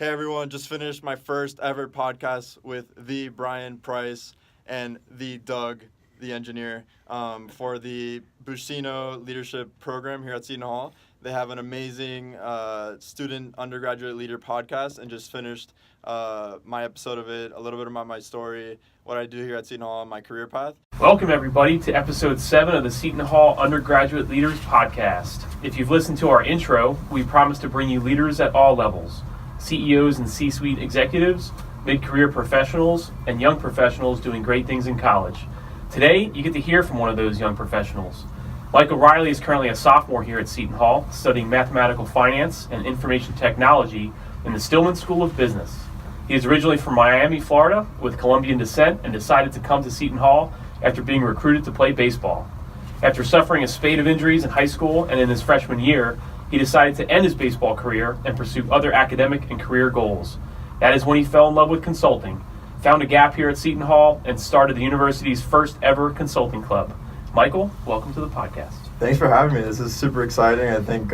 Hey everyone, just finished my first ever podcast with the Bryan Price and the Doug, the engineer, for the Buscino Leadership Program here at Seton Hall. They have an amazing student undergraduate leader podcast, and just finished my episode of it, a little bit about my story, what I do here at Seton Hall, and my career path. Welcome everybody to episode 7 of the Seton Hall Undergraduate Leaders Podcast. If you've listened to our intro, we promise to bring you leaders at all levels. CEOs and C-suite executives, mid-career professionals, and young professionals doing great things in college. Today, you get to hear from one of those young professionals. Michael Riley is currently a sophomore here at Seton Hall, studying mathematical finance and information technology in the Stillman School of Business. He is originally from Miami, Florida, with Colombian descent, and decided to come to Seton Hall after being recruited to play baseball. After suffering a spate of injuries in high school and in his freshman year, he decided to end his baseball career and pursue other academic and career goals. That is when he fell in love with consulting, found a gap here at Seton Hall, and started the university's first ever consulting club. Michael, welcome to the podcast. Thanks for having me. This is super exciting. I think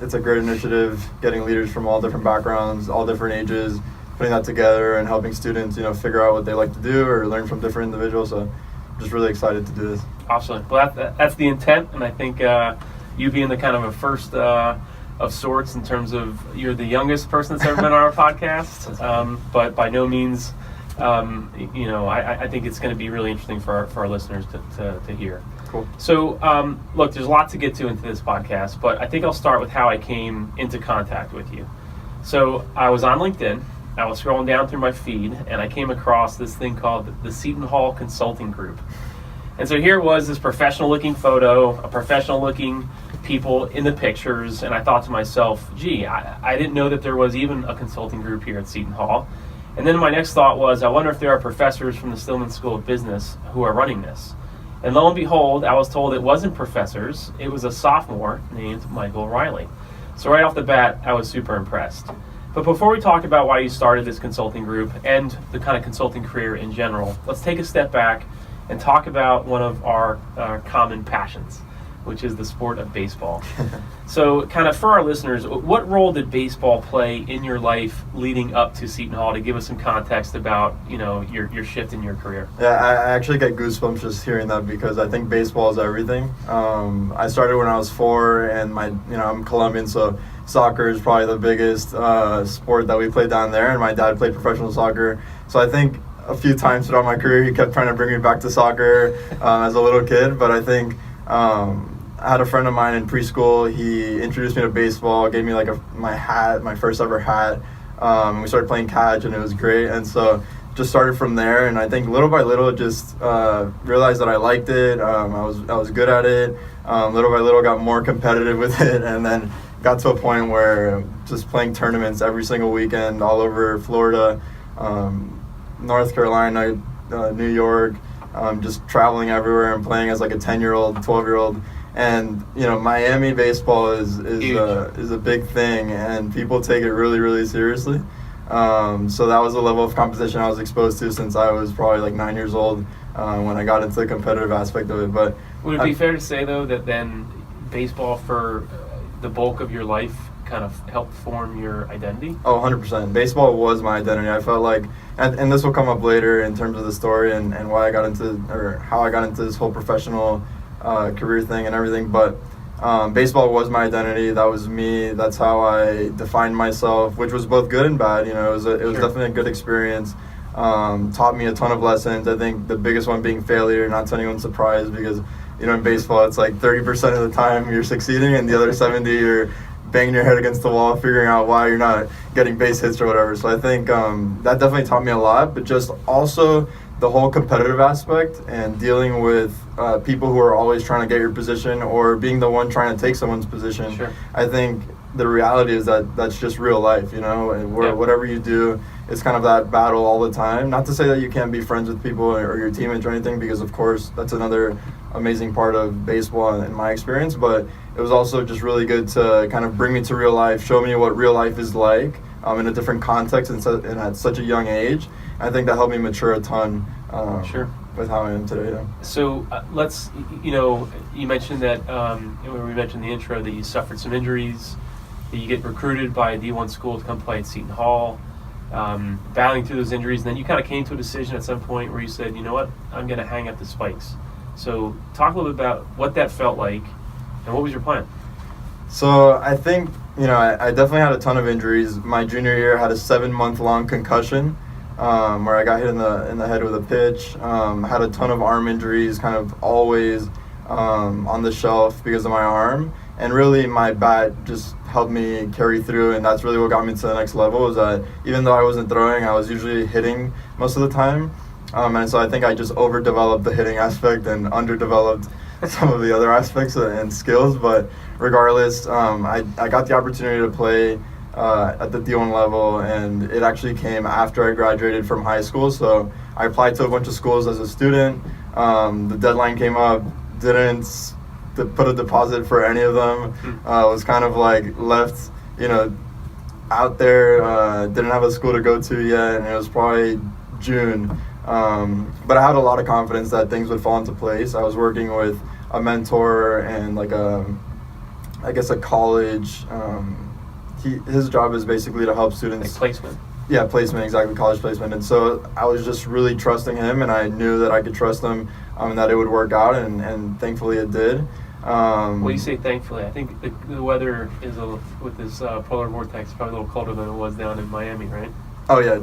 it's a great initiative, getting leaders from all different backgrounds, all different ages, putting that together and helping students, figure out what they like to do or learn from different individuals. So I'm just really excited to do this. Awesome. Well, that's the intent, and I think you being the kind of a first of sorts in terms of you're the youngest person that's ever been on our podcast, but by no means, I think it's going to be really interesting for our listeners to hear. Cool. So, look, there's a lot to get to into this podcast, but I think I'll start with how I came into contact with you. So I was on LinkedIn. I was scrolling down through my feed, and I came across this thing called the Seton Hall Consulting Group. And so here was this professional-looking photo, a professional-looking people in the pictures, and I thought to myself, gee, I didn't know that there was even a consulting group here at Seton Hall. And then my next thought was, I wonder if there are professors from the Stillman School of Business who are running this. And lo and behold, I was told it wasn't professors, it was a sophomore named Michael Riley. So right off the bat, I was super impressed. But before we talk about why you started this consulting group and the kind of consulting career in general, let's take a step back and talk about one of our common passions, which is the sport of baseball. So kind of for our listeners, what role did baseball play in your life leading up to Seton Hall, to give us some context about, your shift in your career? Yeah, I actually get goosebumps just hearing that, because I think baseball is everything. I started when I was 4, and I'm Colombian, so soccer is probably the biggest sport that we played down there, and my dad played professional soccer. So I think a few times throughout my career, he kept trying to bring me back to soccer as a little kid. But I think I had a friend of mine in preschool. He introduced me to baseball, gave me my first ever hat. We started playing catch, and it was great. And so just started from there. And I think little by little, just realized that I liked it. I was good at it. Little by little, got more competitive with it, and then got to a point where just playing tournaments every single weekend all over Florida, North Carolina, New York, just traveling everywhere and playing as like a 10-year-old, 12-year-old. And, Miami baseball is a big thing, and people take it really, really seriously. So that was the level of competition I was exposed to since I was probably like 9 years old when I got into the competitive aspect of it. But would it be fair to say, though, that then baseball for the bulk of your life kind of helped form your identity? Oh, 100%. Baseball was my identity. I felt like, and this will come up later in terms of the story and why I got into, or how I got into this whole professional career thing and everything, but baseball was my identity. That was me. That's how I defined myself, which was both good and bad. It was Sure. definitely a good experience. Taught me a ton of lessons. I think the biggest one being failure, not to anyone's surprise, because in baseball it's like 30% of the time you're succeeding, and the other 70 you're banging your head against the wall, figuring out why you're not getting base hits or whatever. So I think that definitely taught me a lot, but just also the whole competitive aspect and dealing with people who are always trying to get your position or being the one trying to take someone's position. Sure. I think the reality is that that's just real life, and whatever you do, it's kind of that battle all the time. Not to say that you can't be friends with people or your teammates or anything, because of course that's another amazing part of baseball in my experience, but it was also just really good to kind of bring me to real life, show me what real life is like in a different context and at such a young age. I think that helped me mature a ton Sure. with how I am today. Yeah. So you mentioned that, when we mentioned in the intro that you suffered some injuries, You get recruited by a D1 school to come play at Seton Hall, battling through those injuries, and then you kind of came to a decision at some point where you said, you know what, I'm going to hang up the spikes. So talk a little bit about what that felt like, and what was your plan? So I think, I definitely had a ton of injuries. My junior year, I had a 7-month-long concussion where I got hit in the head with a pitch. Had a ton of arm injuries, kind of always on the shelf because of my arm. And really, my bat just helped me carry through, and that's really what got me to the next level, was that even though I wasn't throwing, I was usually hitting most of the time. And so I think I just overdeveloped the hitting aspect and underdeveloped some of the other aspects and skills. But regardless, I got the opportunity to play at the D1 level, and it actually came after I graduated from high school. So I applied to a bunch of schools as a student. The deadline came up, didn't put a deposit for any of them. Was kind of like left, out there. Didn't have a school to go to yet, and it was probably June. But I had a lot of confidence that things would fall into place. I was working with a mentor and like a college. His job is basically to help students. Like placement. Yeah, placement, exactly, college placement. And so I was just really trusting him, and I knew that I could trust him, and that it would work out, and thankfully it did. Well, you say thankfully. I think the weather is with this polar vortex probably a little colder than it was down in Miami, right? Oh yeah,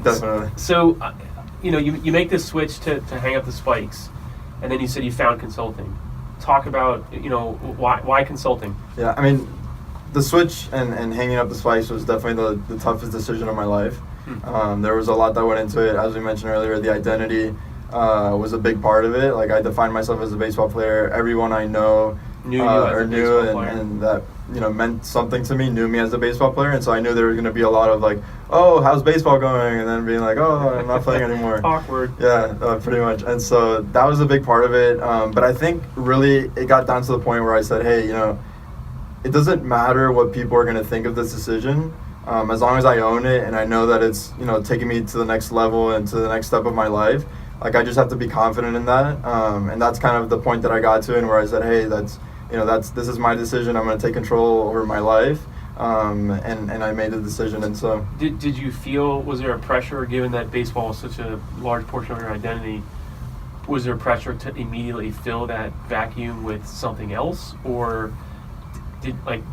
definitely. So, you make this switch to hang up the spikes, and then you said you found consulting. Talk about why consulting? Yeah, I mean, the switch and hanging up the spikes was definitely the toughest decision of my life. There was a lot that went into it. As we mentioned earlier, the identity was a big part of it. Like, I defined myself as a baseball player. Everyone I know knew and that meant something to me, knew me as a baseball player, and so I knew there was going to be a lot of like, oh, how's baseball going, and then being like, oh, I'm not playing anymore. Awkward. Yeah, pretty much. And so that was a big part of it. But I think really it got down to the point where I said, hey, it doesn't matter what people are going to think of this decision. As long as I own it and I know that it's taking me to the next level and to the next step of my life, like, I just have to be confident in that. And that's kind of the point that I got to, and where I said, hey, this is my decision. I'm going to take control over my life. And I made the decision. And so did you feel, was there a pressure, given that baseball was such a large portion of your identity, was there pressure to immediately fill that vacuum with something else? Or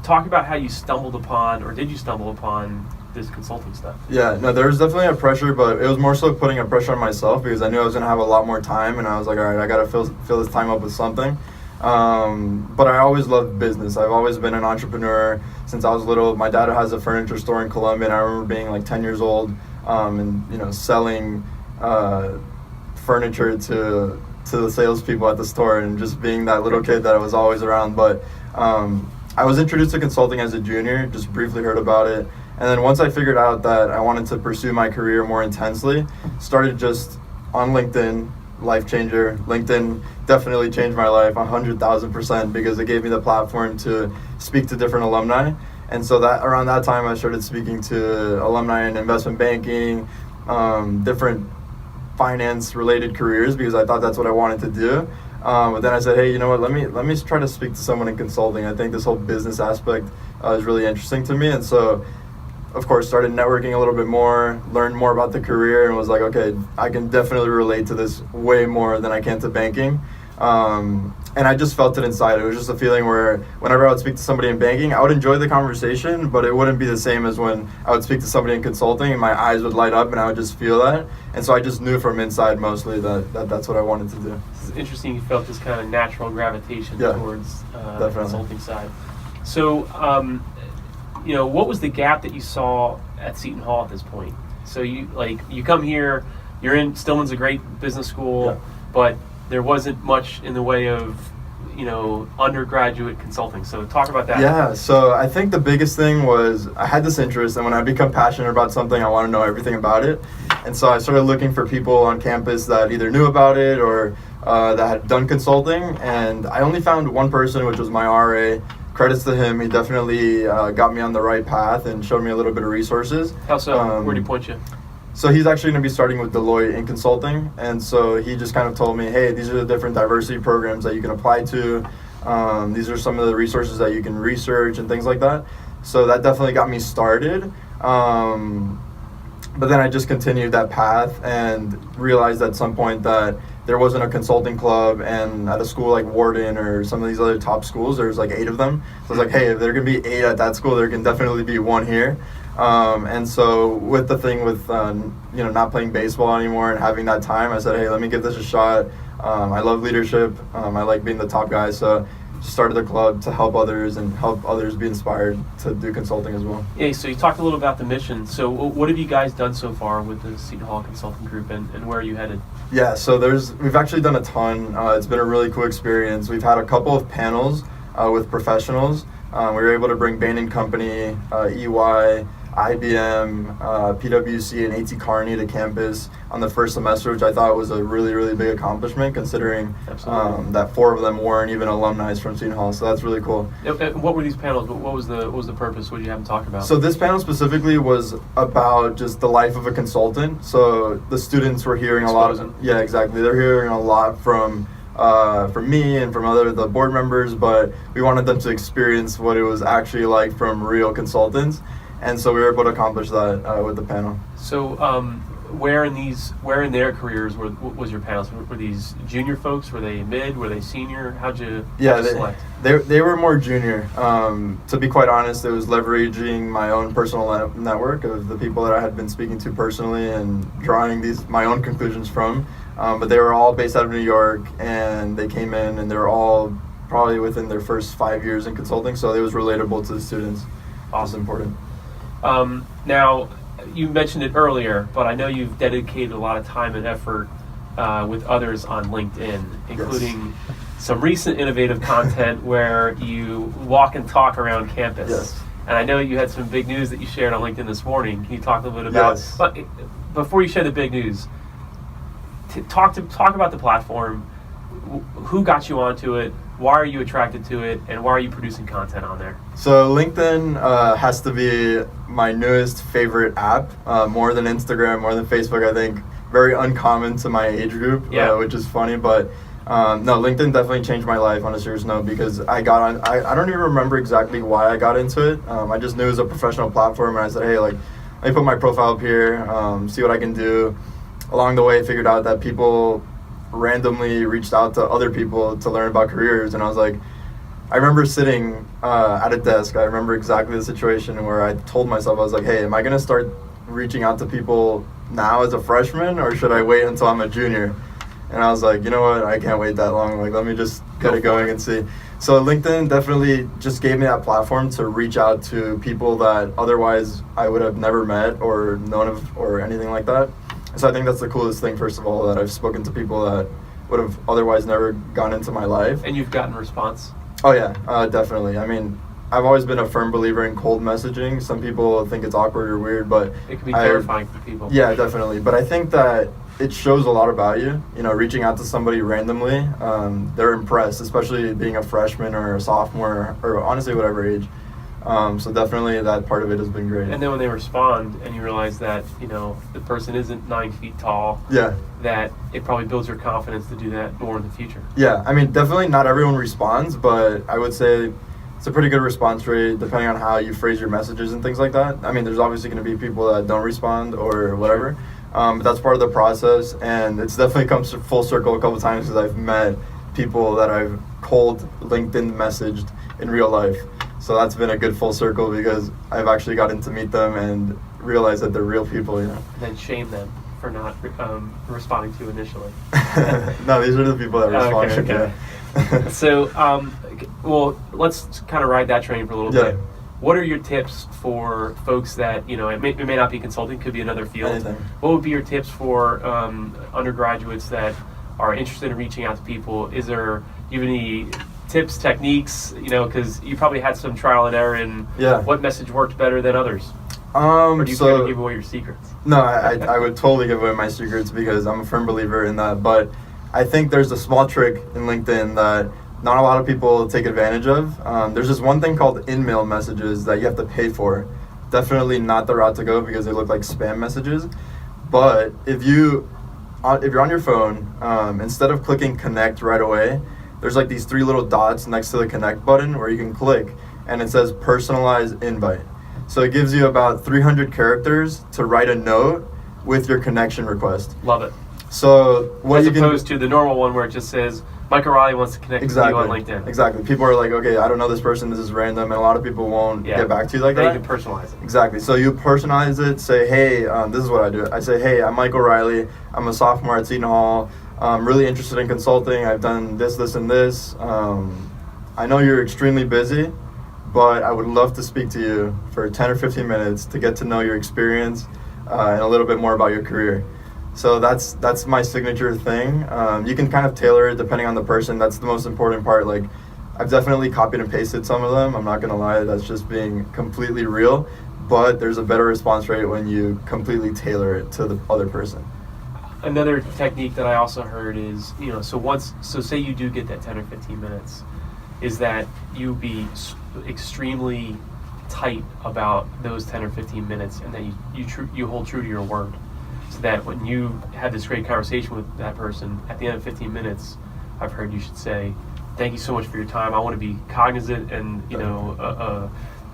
talk about how you stumbled upon, or did you stumble upon this consulting stuff? Yeah, no, there was definitely a pressure, but it was more so putting a pressure on myself, because I knew I was going to have a lot more time, and I was like, all right, I got to fill this time up with something. But I always loved business. I've always been an entrepreneur since I was little. My dad has a furniture store in Columbia, and I remember being like 10 years old, and selling furniture to the salespeople at the store, and just being that little kid that was always around. But I was introduced to consulting as a junior, just briefly heard about it. And then once I figured out that I wanted to pursue my career more intensely, started just on LinkedIn, life changer. LinkedIn definitely changed my life 100,000%, because it gave me the platform to speak to different alumni. And so that around that time, I started speaking to alumni in investment banking, different finance-related careers, because I thought that's what I wanted to do. But then I said, hey, you know what, let me try to speak to someone in consulting. I think this whole business aspect is really interesting to me. And so, of course, started networking a little bit more, learned more about the career, and was like, okay, I can definitely relate to this way more than I can to banking. And I just felt it inside. It was just a feeling where whenever I would speak to somebody in banking, I would enjoy the conversation, but it wouldn't be the same as when I would speak to somebody in consulting, and my eyes would light up and I would just feel that. And so I just knew from inside mostly that that's what I wanted to do. It's interesting you felt this kind of natural gravitation towards the consulting side. So, what was the gap that you saw at Seton Hall at this point? So you come here, you're in, Stillman's a great business school, but there wasn't much in the way of, undergraduate consulting. So talk about that. Yeah, so I think the biggest thing was I had this interest, and when I become passionate about something, I want to know everything about it. And so I started looking for people on campus that either knew about it or that had done consulting. And I only found one person, which was my RA. Credits to him. He definitely got me on the right path and showed me a little bit of resources. How so? Where did he point you? So he's actually going to be starting with Deloitte in consulting, and so he just kind of told me, hey, these are the different diversity programs that you can apply to. These are some of the resources that you can research and things like that. So that definitely got me started. But then I just continued that path and realized at some point that there wasn't a consulting club, and at a school like Wharton or some of these other top schools, there's like 8 of them. So I was like, hey, if there can be 8 at that school, there can definitely be 1 here. And so with the thing with, not playing baseball anymore and having that time, I said, hey, let me give this a shot. I love leadership. I like being the top guy. So just started the club to help others and help others be inspired to do consulting as well. Yeah, so you talked a little about the mission. So what have you guys done so far with the Seton Hall Consulting Group, and where are you headed? Yeah, so we've actually done a ton. It's been a really cool experience. We've had a couple of panels with professionals. We were able to bring Bain & Company, EY, IBM, PwC, and A.T. Kearney to campus on the first semester, which I thought was a really, really big accomplishment considering that 4 of them weren't even alumni from Seton Hall. So that's really cool. What were these panels? What was the purpose? What did you have them talk about? So this panel specifically was about just the life of a consultant. So the students were hearing a lot. Yeah, exactly. They're hearing a lot from me and from the board members, but we wanted them to experience what it was actually like from real consultants. And so we were able to accomplish that with the panel. So where in their careers was your panels? Were these junior folks? Were they mid? Were they senior? How'd you select? They were more junior. To be quite honest, it was leveraging my own personal network of the people that I had been speaking to personally and drawing my own conclusions from. But they were all based out of New York, and they came in, and they were all probably within their first 5 years in consulting, so it was relatable to the students. Awesome. Important. Now, you mentioned it earlier, but I know you've dedicated a lot of time and effort with others on LinkedIn, including some recent innovative content where you walk and talk around campus. Yes. And I know you had some big news that you shared on LinkedIn this morning. Can you talk a little bit about? Yes. But before you share the big news, talk about the platform. Who got you onto it? Why are you attracted to it? And why are you producing content on there? So LinkedIn has to be my newest favorite app, more than Instagram, more than Facebook, I think. Very uncommon to my age group, which is funny. But no, LinkedIn definitely changed my life on a serious note, because I got on, I don't even remember exactly why I got into it. I just knew it was a professional platform, and I said, hey, let me put my profile up here, see what I can do. Along the way, I figured out that people randomly reached out to other people to learn about careers, and I was like, I remember sitting at a desk. I remember exactly the situation where I told myself, I was like, hey, am I going to start reaching out to people now as a freshman, or should I wait until I'm a junior? And I was like, you know what, I can't wait that long. Let me just get it going and see. So LinkedIn definitely just gave me that platform to reach out to people that otherwise I would have never met or known of or anything like that. So I think that's the coolest thing, first of all, that I've spoken to people that would have otherwise never gone into my life. And you've gotten response? Oh yeah, definitely. I mean, I've always been a firm believer in cold messaging. Some people think it's awkward or weird, but it can be terrifying for people. Yeah, definitely. But I think that it shows a lot about you. Reaching out to somebody randomly, they're impressed, especially being a freshman or a sophomore or honestly whatever age. So definitely that part of it has been great. And then when they respond and you realize that, the person isn't 9 feet tall, that it probably builds your confidence to do that more in the future. Yeah, I mean, definitely not everyone responds, but I would say it's a pretty good response rate depending on how you phrase your messages and things like that. I mean, there's obviously going to be people that don't respond or whatever, but that's part of the process, and it's definitely come full circle a couple times because I've met people that I've cold LinkedIn messaged in real life. So that's been a good full circle because I've actually gotten to meet them and realize that they're real people, And then shame them for not responding to you initially. No, these are the people that responded. Okay. So, well, let's kind of ride that train for a little bit. What are your tips for folks that, it may not be consulting, could be another field. Anything. What would be your tips for undergraduates that are interested in reaching out to people? Do you have any tips, techniques, because you probably had some trial and error in what message worked better than others? Or do you care to give away your secrets? No, I would totally give away my secrets because I'm a firm believer in that. But I think there's a small trick in LinkedIn that not a lot of people take advantage of. There's this one thing called in-mail messages that you have to pay for. Definitely not the route to go because they look like spam messages. But if you're on your phone, instead of clicking connect right away, there's like these 3 little dots next to the connect button where you can click, and it says personalized invite. So it gives you about 300 characters to write a note with your connection request. Love it. So what As you opposed to the normal one where it just says, Mike O'Reilly wants to connect with you on LinkedIn. Exactly. People are like, okay, I don't know this person, this is random, and a lot of people won't get back to you like that. You can personalize it. Exactly. So you personalize it, say, hey, this is what I do. I say, hey, I'm Mike O'Reilly. I'm a sophomore at Seton Hall. I'm really interested in consulting. I've done this, and this. I know you're extremely busy, but I would love to speak to you for 10 or 15 minutes to get to know your experience and a little bit more about your career. So that's my signature thing. You can kind of tailor it depending on the person. That's the most important part. Like, I've definitely copied and pasted some of them. I'm not going to lie. That's just being completely real. But there's a better response rate when you completely tailor it to the other person. Another technique that I also heard is, so say you do get that 10 or 15 minutes, is that you be extremely tight about those 10 or 15 minutes, and that you hold true to your word. So that when you had this great conversation with that person, at the end of 15 minutes, I've heard you should say, thank you so much for your time. I want to be cognizant and,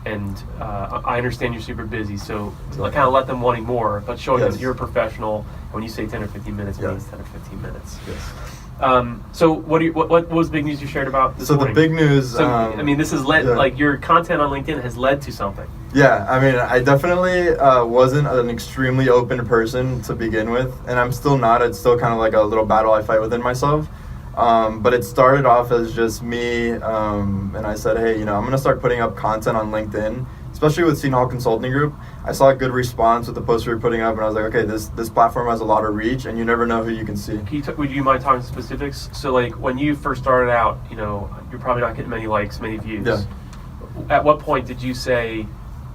I understand you're super busy. So kind of let them wanting more, but showing them you're a professional. When you say 10 or 15 minutes, it means 10 or 15 minutes. Yes. So what was big news you shared about this morning? The big news... So, this has led, like your content on LinkedIn has led to something. Yeah, I definitely wasn't an extremely open person to begin with, and I'm still not. It's still kind of like a little battle I fight within myself. But it started off as just me, and I said, hey, I'm going to start putting up content on LinkedIn, especially with Seton Hall Consulting Group. I saw a good response with the post we were putting up, and I was like, okay, this platform has a lot of reach, and you never know who you can see. Would you mind talking specifics? So, like, when you first started out, you're probably not getting many likes, many views. Yeah. At what point did you say,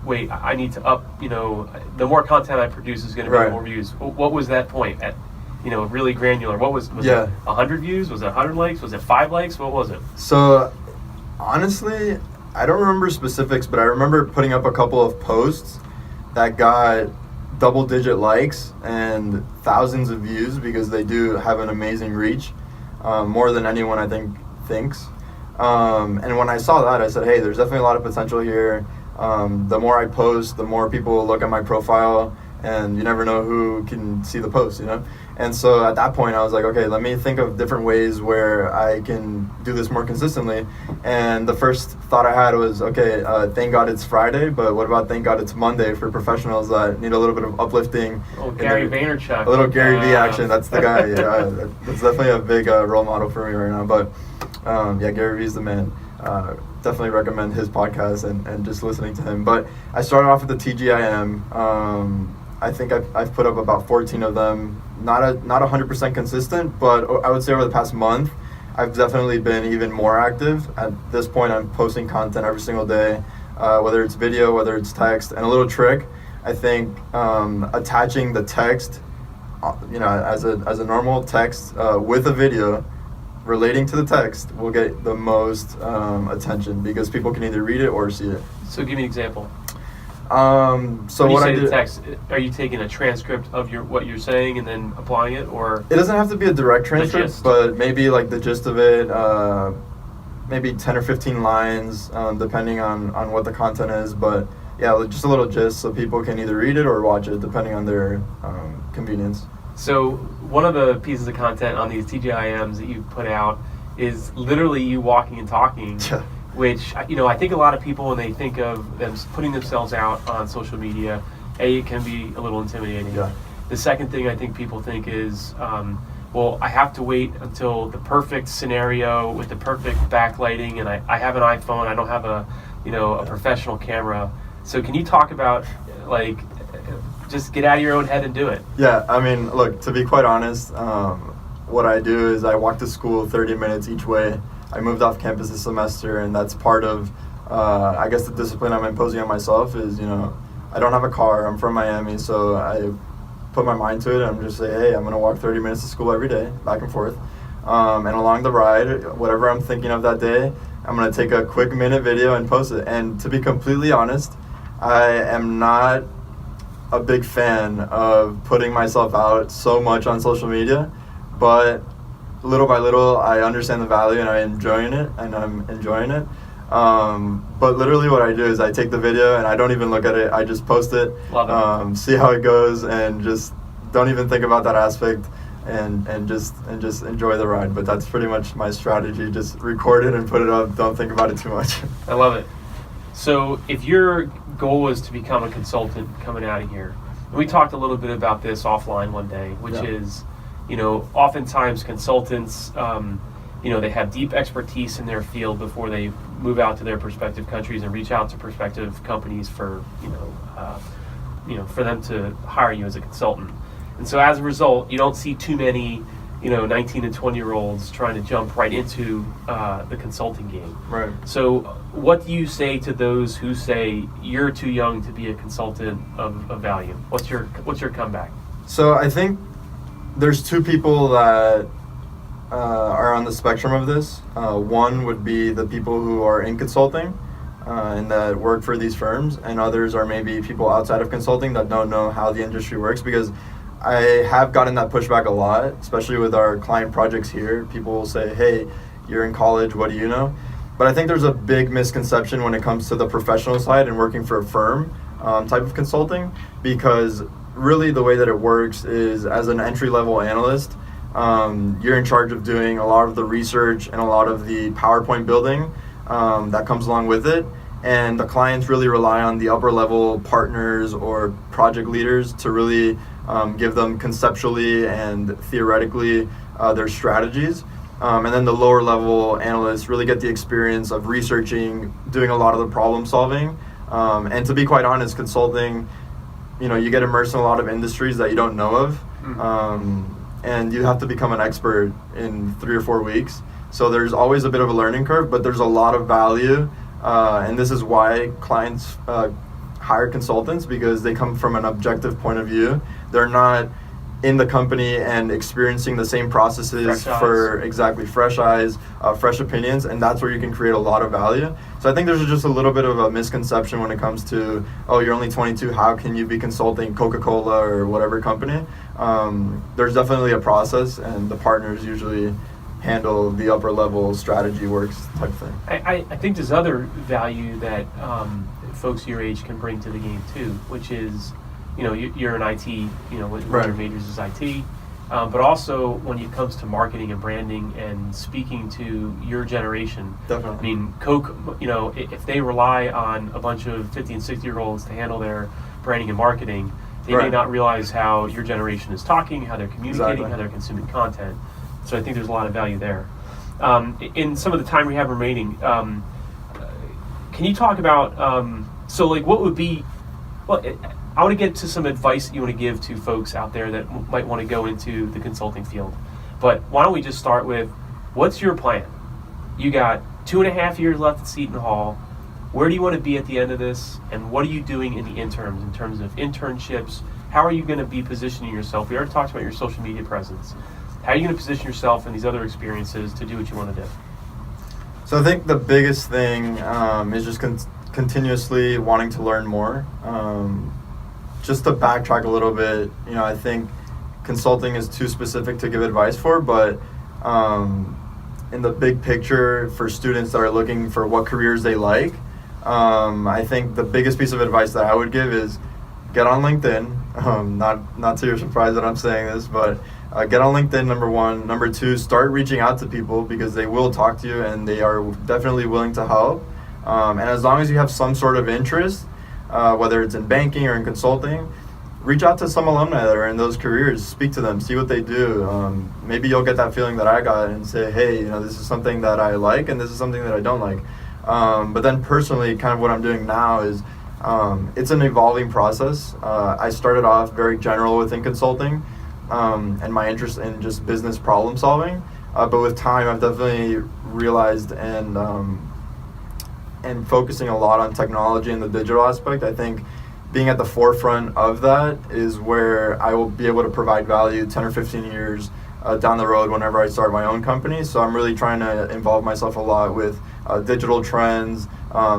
wait, I need to up, the more content I produce is going to be more views? What was that point at, really granular? What was it 100 views? Was it 100 likes? Was it 5 likes? What was it? So, honestly, I don't remember specifics, but I remember putting up a couple of posts that got double-digit likes and thousands of views because they do have an amazing reach, more than anyone I think thinks. And when I saw that, I said, hey, there's definitely a lot of potential here. The more I post, the more people will look at my profile, and you never know who can see the post, And so at that point, I was like, okay, let me think of different ways where I can do this more consistently. And the first thought I had was, okay, thank God it's Friday, but what about thank God it's Monday for professionals that need a little bit of uplifting? Oh, Gary Vaynerchuk. A little Gary V action. That's the guy. That's definitely a big role model for me right now. But Gary V is the man. Definitely recommend his podcast and just listening to him. But I started off with the TGIM. I think I've put up about 14 of them. Not 100% consistent, but I would say over the past month, I've definitely been even more active. At this point, I'm posting content every single day, whether it's video, whether it's text. And a little trick, I think attaching the text, as a normal text with a video relating to the text will get the most attention because people can either read it or see it. So give me an example. When you say the text, are you taking a transcript of what you're saying and then applying it, or? It doesn't have to be a direct transcript, but maybe like the gist of it, maybe 10 or 15 lines, depending on what the content is. But yeah, just a little gist so people can either read it or watch it, depending on their convenience. So one of the pieces of content on these TGIMs that you put out is literally you walking and talking. Yeah. Which, I think a lot of people, when they think of them putting themselves out on social media, it can be a little intimidating. Yeah. The second thing I think people think is, I have to wait until the perfect scenario with the perfect backlighting, and I have an iPhone, I don't have a professional camera. So can you talk about, just get out of your own head and do it? Yeah, look, to be quite honest, what I do is I walk to school 30 minutes each way. I moved off campus this semester, and that's part of, I guess, the discipline I'm imposing on myself is, I don't have a car. I'm from Miami, so I put my mind to it. I'm just say, hey, I'm going to walk 30 minutes to school every day, back and forth. And along the ride, whatever I'm thinking of that day, I'm going to take a quick minute video and post it. And to be completely honest, I am not a big fan of putting myself out so much on social media, but little by little, I understand the value and I'm enjoying it. But literally what I do is I take the video and I don't even look at it. I just post it, Love it. See how it goes, and just don't even think about that aspect, and just enjoy the ride. But that's pretty much my strategy. Just record it and put it up. Don't think about it too much. I love it. So if your goal was to become a consultant coming out of here, and we talked a little bit about this offline one day, which is, oftentimes consultants, they have deep expertise in their field before they move out to their prospective countries and reach out to prospective companies for, for them to hire you as a consultant. And so as a result, you don't see too many, 19 and 20-year-olds trying to jump right into the consulting game. Right. So what do you say to those who say you're too young to be a consultant of value? What's your comeback? So I think there's two people that are on the spectrum of this. One would be the people who are in consulting and that work for these firms, and others are maybe people outside of consulting that don't know how the industry works, because I have gotten that pushback a lot, especially with our client projects here. People will say, hey, you're in college, what do you know? But I think there's a big misconception when it comes to the professional side and working for a firm type of consulting, because really the way that it works is, as an entry-level analyst, you're in charge of doing a lot of the research and a lot of the PowerPoint building that comes along with it. And the clients really rely on the upper level partners or project leaders to really give them conceptually and theoretically their strategies. And then the lower level analysts really get the experience of researching, doing a lot of the problem solving. And to be quite honest, consulting, you get immersed in a lot of industries that you don't know of. And you have to become an expert in 3 or 4 weeks. So there's always a bit of a learning curve, but there's a lot of value. And this is why clients hire consultants, because they come from an objective point of view. They're not in the company and experiencing the same processes for exactly fresh eyes, fresh opinions, and that's where you can create a lot of value. So I think there's just a little bit of a misconception when it comes to, oh, you're only 22, how can you be consulting Coca-Cola or whatever company? There's definitely a process, and the partners usually handle the upper level strategy works type thing. I think there's other value that folks your age can bring to the game too, which is, you're in IT, one of your majors is IT, but also when it comes to marketing and branding and speaking to your generation. Definitely. I mean, Coke, if they rely on a bunch of 50 and 60-year-olds to handle their branding and marketing, they may not realize how your generation is talking, how they're communicating, how they're consuming content. So I think there's a lot of value there. In some of the time we have remaining, can you talk about, what would be, I want to get to some advice that you want to give to folks out there that might want to go into the consulting field. But why don't we just start with, what's your plan? You got 2.5 years left at Seton Hall. Where do you want to be at the end of this? And what are you doing in the interims in terms of internships? How are you going to be positioning yourself? We already talked about your social media presence. How are you going to position yourself in these other experiences to do what you want to do? So I think the biggest thing is just continuously wanting to learn more. Just to backtrack a little bit, I think consulting is too specific to give advice for, but in the big picture for students that are looking for what careers they like, I think the biggest piece of advice that I would give is get on LinkedIn. Not to your surprise that I'm saying this, but get on LinkedIn, number one. Number two, start reaching out to people, because they will talk to you and they are definitely willing to help. And as long as you have some sort of interest, whether it's in banking or in consulting, reach out to some alumni that are in those careers, speak to them, see what they do. Maybe you'll get that feeling that I got and say, hey, this is something that I like and this is something that I don't like. But then personally, kind of what I'm doing now is, it's an evolving process. I started off very general within consulting and my interest in just business problem solving. But with time, I've definitely realized and focusing a lot on technology and the digital aspect. I think being at the forefront of that is where I will be able to provide value 10 or 15 years down the road whenever I start my own company. So I'm really trying to involve myself a lot with digital trends,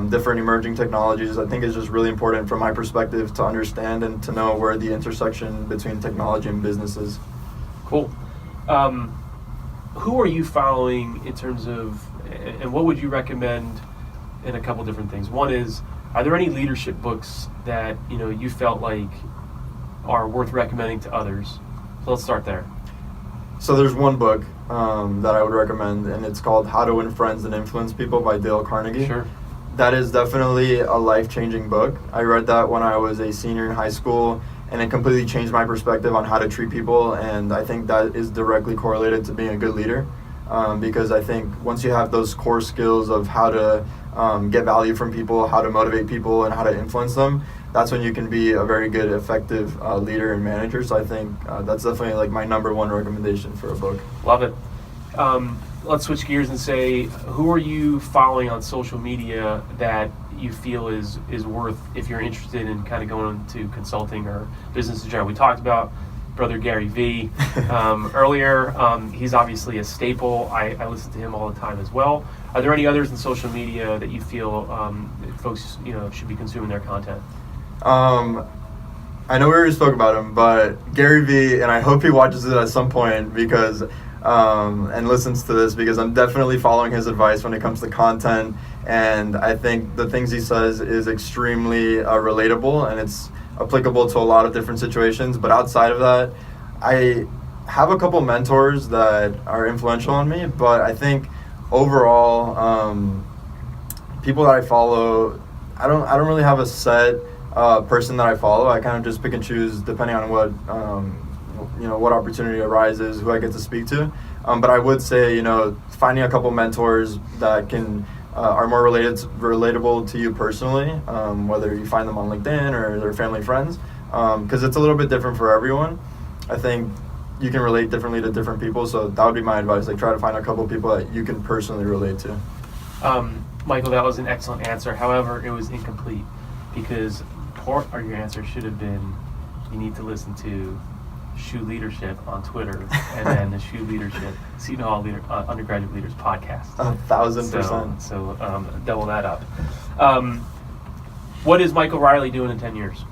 different emerging technologies. I think it's just really important from my perspective to understand and to know where the intersection between technology and business is. Cool. who are you following in terms of, and what would you recommend in a couple different things? One is, are there any leadership books that you felt like are worth recommending to others? So let's start there. So there's one book that I would recommend, and it's called How to Win Friends and Influence People by Dale Carnegie. Sure. That is definitely a life-changing book. I read that when I was a senior in high school, and it completely changed my perspective on how to treat people, and I think that is directly correlated to being a good leader, because I think once you have those core skills of how to get value from people, how to motivate people, and how to influence them, that's when you can be a very good, effective leader and manager. So I think that's definitely like my number one recommendation for a book. Love it. Let's switch gears and say, who are you following on social media that you feel is worth, if you're interested in kind of going into consulting or business in general? We talked about brother Gary V earlier. He's obviously a staple. I listen to him all the time as well. Are there any others in social media that you feel folks should be consuming their content? I know we already spoke about him, but Gary V, and I hope he watches it at some point because and listens to this, because I'm definitely following his advice when it comes to content, and I think the things he says is extremely relatable, and it's applicable to a lot of different situations. But outside of that, I have a couple mentors that are influential on me, but I think overall, people that I follow, I don't really have a set person that I follow. I kind of just pick and choose depending on what what opportunity arises, who I get to speak to. But I would say finding a couple mentors that can are more relatable to you personally, whether you find them on LinkedIn or they're family friends, because it's a little bit different for everyone. I think you can relate differently to different people, so that would be my advice. Like, try to find a couple people that you can personally relate to. Michael, that was an excellent answer. However, it was incomplete, because part of your answer should have been, you need to listen to Shoe Leadership on Twitter, and then the Shoe Leadership Seton Hall Undergraduate Leaders podcast. 1,000%. So double that up. What is Michael Riley doing in 10 years?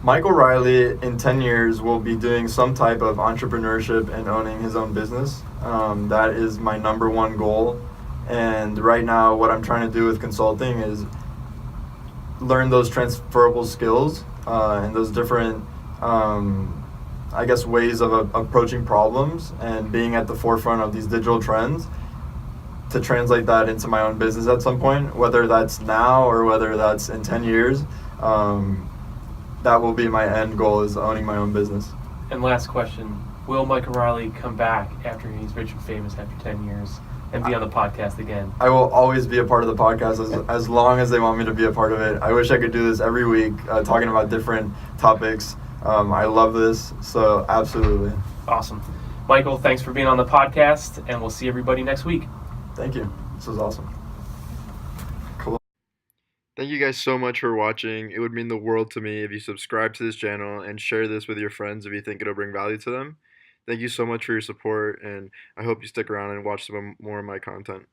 Michael Riley in 10 years will be doing some type of entrepreneurship and owning his own business. That is my number one goal. And right now, what I'm trying to do with consulting is learn those transferable skills and those different ways of approaching problems and being at the forefront of these digital trends, to translate that into my own business at some point, whether that's now or whether that's in 10 years. That will be my end goal, is owning my own business. And last question, will Michael Riley come back after he's rich and famous after 10 years and be on the podcast again? I will always be a part of the podcast as long as they want me to be a part of it. I wish I could do this every week, talking about different topics. I love this, so absolutely. Awesome. Michael, thanks for being on the podcast, and we'll see everybody next week. Thank you. This was awesome. Cool. Thank you guys so much for watching. It would mean the world to me if you subscribe to this channel and share this with your friends if you think it'll bring value to them. Thank you so much for your support, and I hope you stick around and watch some more of my content.